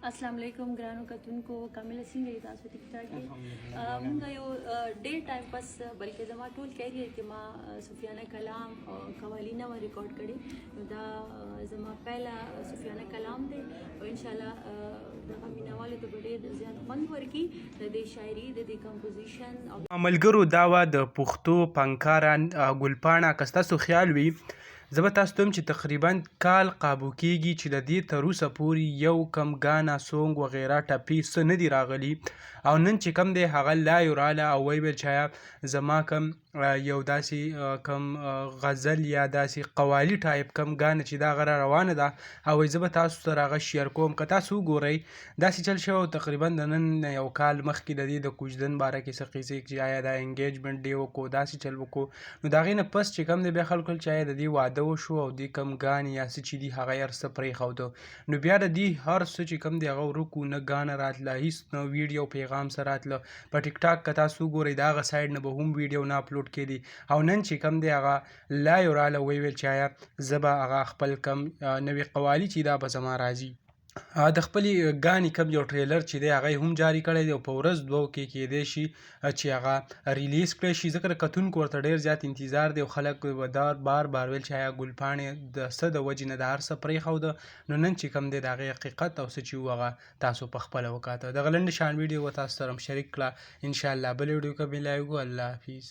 अस्सलाम वालेकुम ګرانو کتونکو کامل څنګه یې تاسو ټیک ټاک یې موږ یو ډېر ټایم پس بلکې زما ټول کیریئر کې ما صوفیانه کلام او قوالی نه ریکارډ کړي نو دا زما پهلا صوفیانه کلام دی او ان شاء الله دغه مینوالو ته ډېر زیات خوند ورکړي د دې شاعري د دې کمپوزیشن او ملګرو دا وه د پښتو فنکاره ګلپاڼه که ستاسو خیال وي زه به تاسو ته وایم چې تقریبا کال قابو کېږي چې د دې تر اوسه پورې یو کم ګانا سونګ وغیره ټپې څه نه دي راغلي او نن چې کم دی هغه لایو راله او ویې ویل چې زما کم یو داسې کم غزل یا داسې قوالي ټایپ کم ګانه چې دا هغه را روانه ده او زه به تاسو سره هغه شیر کوم که تاسو وګورئ داسې چل شوی تقریبا د نن یو کال مخکې د دې د کوژدن باره کې څه قیسې چې آیا دا انګیجمنټ ډې وکړو داسې چل وکړو نو د هغې نه پس چې کم دی بیا خلکو ویل چې آیا د دې واده وشو او دې کم ګانې یا څه چې دي هغه یې هر څه پرېښوده نو بیا د دې هر څه چې کم دی هغه ورک و نه ګانه راتله هېڅ نه ویډیو پیغام سره راتله په ټیک ټاک که تاسو وګورئ د هغه سایډ نه به هم ویډیو نه اپلوډ کېدي او نن چې کم دی هغه لایو راله ویې ویل چې آیا زه به هغه خپل کم نوې قوالي چې دا به زما راځي د خپلې ګانې کم یو ټریلر چې دی هغه یې هم جاري کړی دی او په ورځ دوو کې کیدی شي چې هغه ریلیز کړی شي ځکه د کتونکو ورته ډېر زیات انتظار دی او خلک به دا بار بار ویل چې آیا ګلپاڼې د څه د وجې نه د هر څه پرېښوده نو نن چې کم دی د هغې حقیقت او څه چې و هغه تاسو په خپله وکاته دغه لنډ شان ویډیو به تاسو سره هم شریک کړه انشاءالله بل ویډیو کې ملاویږو الله حافظ